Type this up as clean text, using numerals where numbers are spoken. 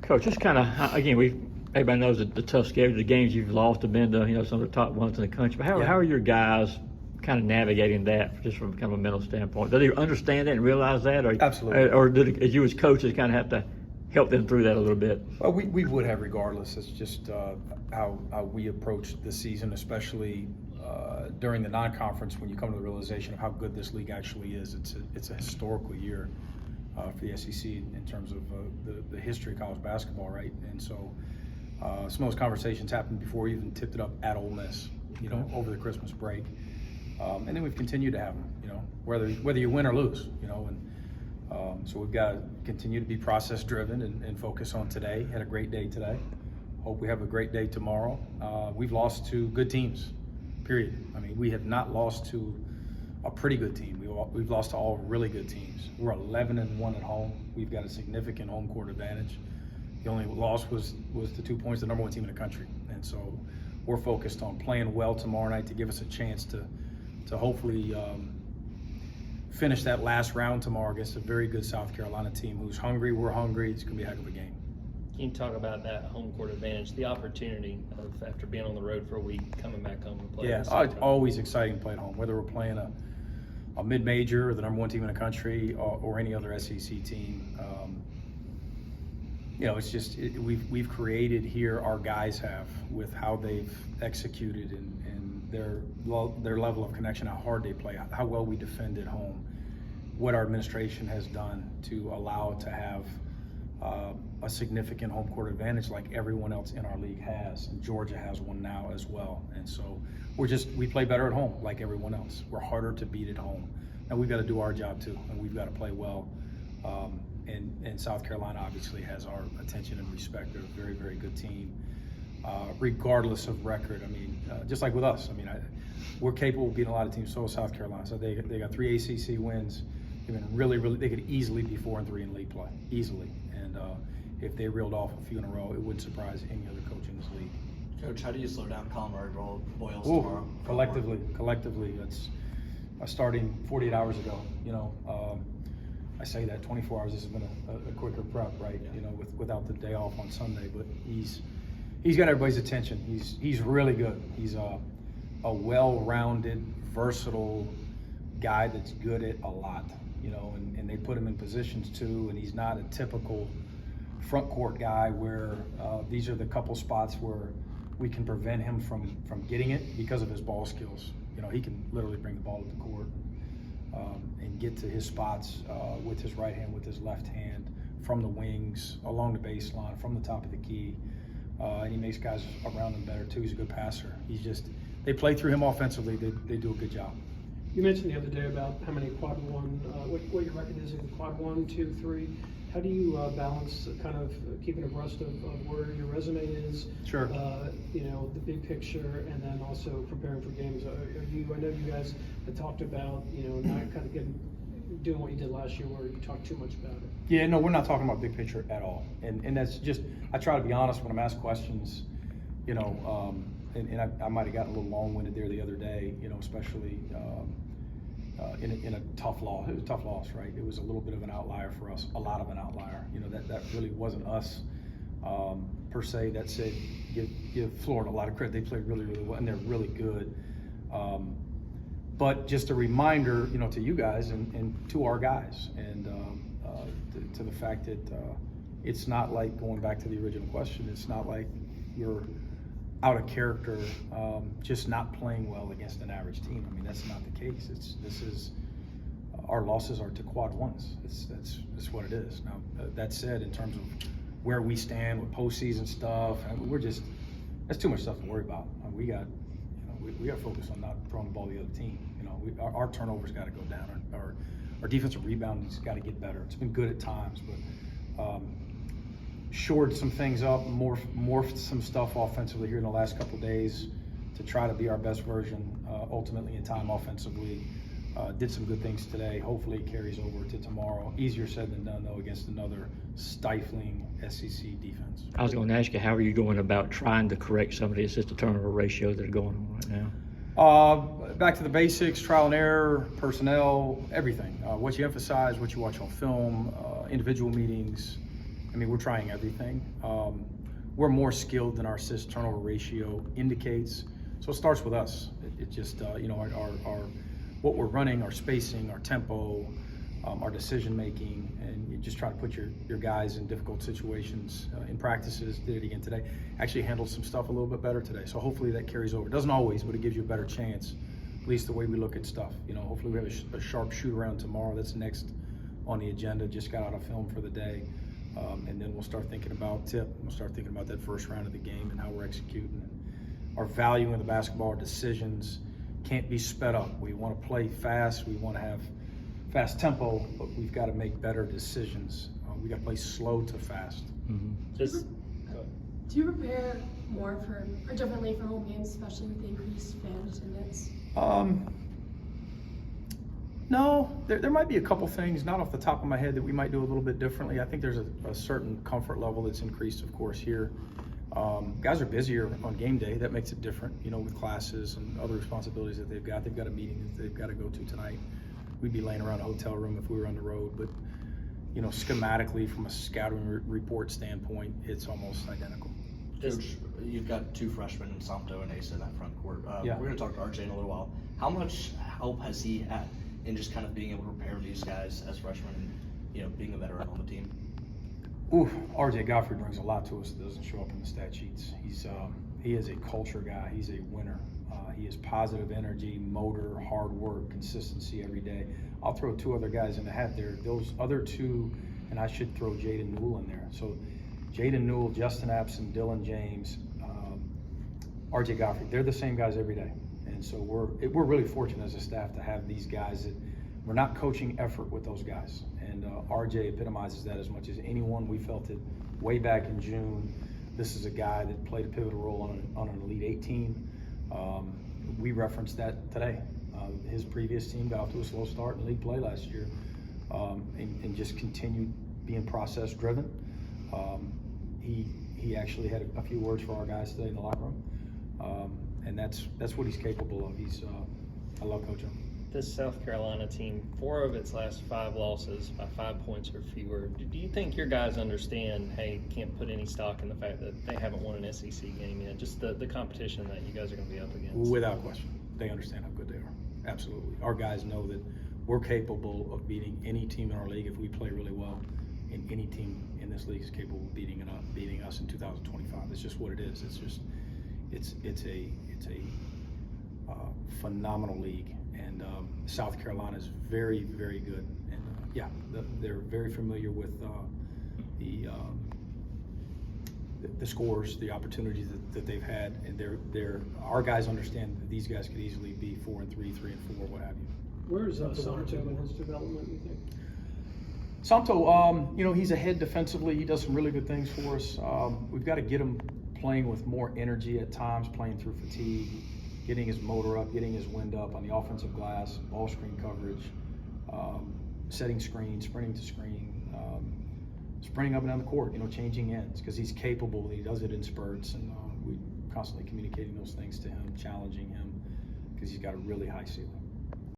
Coach, just kind of again, everybody knows that the tough schedule, the games you've lost have been to some of the top ones in the country. But how are your guys kind of navigating that, just from kind of a mental standpoint? Do they understand that and realize that, or Absolutely, or as you as coaches kind of have to help them through that a little bit? well, we would have regardless. It's just how we approach the season, especially during the non-conference, when you come to the realization of how good this league actually is. It's a historical year for the SEC in terms of the history of college basketball, right? And so some of those conversations happened before we even tipped it up at Ole Miss, over the Christmas break. And then we've continued to have them, whether you win or lose, and so we've got to continue to be process driven and focus on today. Had a great day today. Hope we have a great day tomorrow. We've lost to good teams, period. I mean, we have not lost to a pretty good team. We've lost to all really good teams. We're 11-1 at home. We've got a significant home court advantage. The only loss was the 2 points, the number one team in the country. And so we're focused on playing well tomorrow night to give us a chance to hopefully finish that last round tomorrow against a very good South Carolina team who's hungry. We're hungry. It's going to be a heck of a game. Can you talk about that home court advantage, the opportunity of, after being on the road for a week, coming back home and playing? Yeah, it's always exciting to play at home, whether we're playing a mid-major or the number one team in the country or any other SEC team. It's just we've created here, our guys have, with how they've executed and their level of connection, how hard they play, how well we defend at home, what our administration has done to allow to have a significant home court advantage like everyone else in our league has, and Georgia has one now as well. And so we play better at home like everyone else. We're harder to beat at home, and we've got to do our job too, and we've got to play well. And South Carolina obviously has our attention and respect. They're a very, very good team, regardless of record. I mean, just like with us. I mean, we're capable of beating a lot of teams. So is South Carolina. So they got 3 ACC wins. They've been really, really. They could easily be 4-3 in league play, easily. And if they reeled off a few in a row, it wouldn't surprise any other coach in this league. Coach, how do you slow down Colorado Boyles Ooh, tomorrow? Collectively, it's starting 48 hours ago. I say that 24 hours. This has been a quicker prep, right? Yeah. Without the day off on Sunday, but he's got everybody's attention. He's really good. He's a well-rounded, versatile guy that's good at a lot. And they put him in positions too, and he's not a typical front court guy where these are the couple spots where we can prevent him from getting it because of his ball skills. He can literally bring the ball to the court and get to his spots with his right hand, with his left hand, from the wings, along the baseline, from the top of the key. And he makes guys around him better too. He's a good passer. They play through him offensively. They do a good job. You mentioned the other day about how many quad one, what your record is in quad 1, 2, 3. How do you balance kind of keeping abreast of where your resume is? Sure. The big picture, and then also preparing for games. I know you guys had talked about, not kind of doing what you did last year where you talked too much about it. Yeah, no, we're not talking about big picture at all. And that's just, I try to be honest when I'm asked questions, and I might have gotten a little long-winded there the other day, especially in a tough loss. It was a tough loss, right? It was a little bit of an outlier for us, a lot of an outlier. That really wasn't us per se. That said, give Florida a lot of credit. They played really, really well, and they're really good. But just a reminder, to you guys and to our guys, and to the fact that it's not like, going back to the original question, it's not like you're out of character, just not playing well against an average team. I mean, that's not the case. Our losses are to quad ones. That's what it is. Now, that said, in terms of where we stand with postseason stuff, that's too much stuff to worry about. We got to focus on not throwing the ball to the other team. Our turnovers got to go down. Our defensive rebounding's got to get better. It's been good at times, but shored some things up, morphed some stuff offensively here in the last couple of days to try to be our best version ultimately in time offensively. Did some good things today. Hopefully it carries over to tomorrow. Easier said than done, though, against another stifling SEC defense. I was going to ask you, how are you going about trying to correct some of the assist-to-turnover ratios that are going on right now? Back to the basics, trial and error, personnel, everything. What you emphasize, what you watch on film, individual meetings, I mean, we're trying everything. We're more skilled than our assist turnover ratio indicates. So it starts with us. It just, you know, our what we're running, our spacing, our tempo, our decision making, and you just try to put your guys in difficult situations. In practices, did it again today. Actually handled some stuff a little bit better today. So hopefully that carries over. It doesn't always, but it gives you a better chance, at least the way we look at stuff. You know, hopefully we have a sharp shoot around tomorrow. That's next on the agenda. Just got out of film for the day. And then we'll start thinking about tip. We'll start thinking about that first round of the game and how we're executing it. Our value in the basketball, our decisions can't be sped up. We want to play fast. We want to have fast tempo, but we've got to make better decisions. We got to play slow to fast. Just go ahead. Do you prepare more for or differently for home games, especially with the increased fan attendance? No, there might be a couple things, not off the top of my head, that we might do a little bit differently. I think there's a certain comfort level that's increased, of course, here. Guys are busier on game day. That makes it different, you know, with classes and other responsibilities that they've got. They've got a meeting that they've got to go to tonight. We'd be laying around a hotel room if we were on the road, but, you know, schematically from a scouting report standpoint, it's almost identical. Coach, you've got two freshmen, Samto and Asa, in that front court. Yeah. We're going to talk to RJ in a little while. How much help has he had in just kind of being able to prepare these guys as freshmen and, you know, being a veteran on the team? Ooh, RJ Godfrey brings a lot to us that doesn't show up in the stat sheets. He is a culture guy. He's a winner. He has positive energy, motor, hard work, consistency every day. I'll throw two other guys in the hat there. Those other two, and I should throw Jaden Newell in there. So Jaden Newell, Justin Abson, Dylan James, RJ Godfrey, they're the same guys every day. And so we're really fortunate as a staff to have these guys that we're not coaching effort with those guys. And RJ epitomizes that as much as anyone. We felt it way back in June. This is a guy that played a pivotal role on an Elite 8 team. We referenced that today. His previous team got off to a slow start in league play last year, and just continued being process driven. He actually had a few words for our guys today in the locker room, and that's what he's capable of. I love coaching him. This South Carolina team, 4 of its last 5 losses by 5 points or fewer. Do you think your guys understand, hey, can't put any stock in the fact that they haven't won an SEC game yet? Just the competition that you guys are going to be up against. Without question. They understand how good they are. Absolutely. Our guys know that we're capable of beating any team in our league if we play really well, and any team in this league is capable of beating us in 2025. It's just what it is. It's a phenomenal league. And South Carolina is very, very good, and they're very familiar with the scores, the opportunities that they've had, and our guys understand that these guys could easily be 4-3, 3-4, what have you. Where is Santo in his development, you think? Santo, you know, he's ahead defensively. He does some really good things for us. We've got to get him playing with more energy at times, playing through fatigue, getting his motor up, getting his wind up on the offensive glass, ball screen coverage, setting screens, sprinting to screen, sprinting up and down the court, you know, changing ends, because he's capable. He does it in spurts, and we constantly communicating those things to him, challenging him, because he's got a really high ceiling.